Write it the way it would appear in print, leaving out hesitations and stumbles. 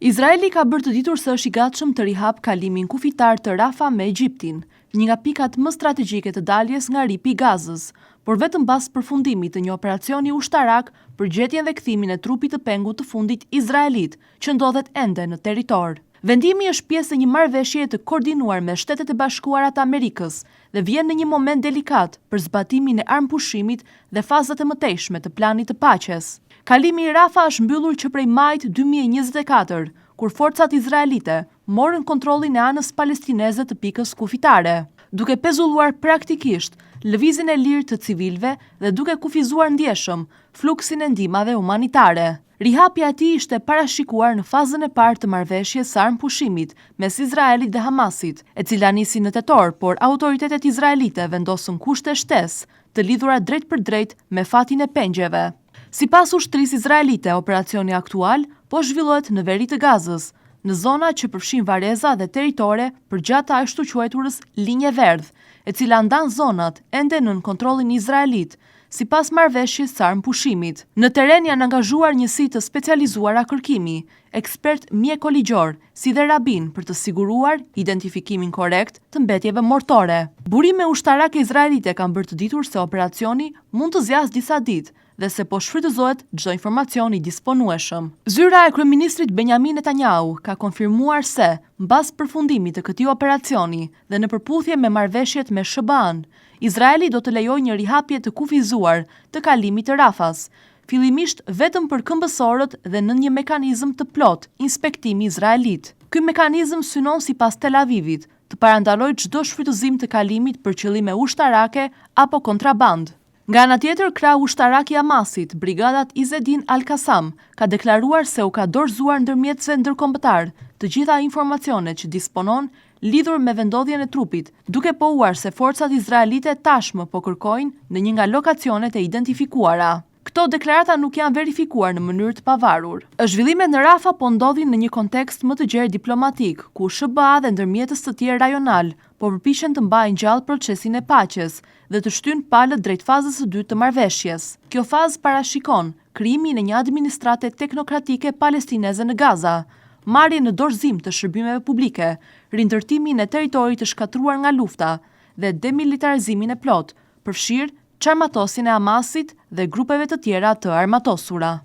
Izraeli ka bërë të ditur se është i gatshëm të rihap kalimin kufitar të Rafah me Egjiptin, një nga pikat më strategjike të daljes nga ripi i Gazës, por vetëm pas përfundimit të një operacioni ushtarak për gjetjen dhe kthimin e trupit të pengut të fundit izraelit, që ndodhet ende në territor. Vendimi është pjesë e një marrëveshje të koordinuar me Shtetet e Bashkuara të Amerikës dhe vjen në një moment delikat për zbatimin e armpushimit dhe fazat e mëtejshme të planit të paqes. Kalimi i Rafah është mbyllur që prej majit 2024, kur forcat izraelite morën kontrollin e anës palestineze të pikës kufitare, duke pezulluar praktikisht lëvizjen e lirë të civilëve dhe duke kufizuar ndjeshëm fluksin e ndihmave humanitare. Rihapja e tij ishte parashikuar në fazën e parë të marrëveshjes së armpushimit mes Izraelit dhe Hamasit, e cila nisi në tetor, por autoritetet izraelite vendosën kushte shtesë të lidhura drejt për drejt me fatin e pengjeve. Sipas ushtrisë izraelite, operacioni aktual po zhvillohet në veri të Gazës, në zona që përfshin vareza dhe territore përgjatë ashtu quajturës linje verdh, e cila ndan zonat ende nën kontrollin izraelit, sipas marrëveshjes së armpushimit. Në teren janë angazhuar njësi të specializuara kërkimi, ekspert mjekoligjor, si dhe rabin për të siguruar identifikimin korrekt të mbetjeve mortore. Burime ushtarake izraelite kanë bërë të ditur se operacioni mund të zgjasë disa ditë dhe se po shfrytëzohet çdo informacion i disponueshëm. Zyra e kryeministrit Benjamin Netanyahu ka konfirmuar se, mbas përfundimit të këtij operacioni dhe në përputhje me marrëveshjet me SBA-n, Izraeli do të lejojë një rihapje të kufizuar të kalimit të Rafahs, fillimisht vetëm për këmbësorët dhe në një mekanizëm të plot inspektimi izraelit. Ky mekanizëm synon sipas Tel Avivit të parandalojë çdo shfrytëzim të kalimit për qëllime ushtarake apo kontraband. Nga ana tjetër, krau ushtarak i Hamasit, brigadat Izedin Al-Qassam, ka deklaruar se u ka dorëzuar ndërmjetësve ndërkombëtar të gjitha informacionet që disponon lidhur me vendodhjen e trupit, duke pohuar se forcat izraelite tashmë po kërkojnë në një nga lokacionet e identifikuara. Këto deklarata nuk janë verifikuar në mënyrë të pavarur. Zhvillimet në Rafah po ndodhin në një kontekst më të gjerë diplomatik, ku SBA dhe ndërmjetës të tjerë rajonal po përpiqen të mbajnë gjallë procesin e paqes dhe të shtyjnë palët drejt fazës së dytë të marrëveshjes. Kjo fazë parashikon krijimin e një administrate teknokratike palestineze në Gaza, marrje në dorëzim të shërbimeve publike, rindërtimin e territorit të shkatruar nga lufta dhe demilitarizimin e plot, përfshirë çarmatosin e Hamasit dhe grupeve të tjera të armatosura.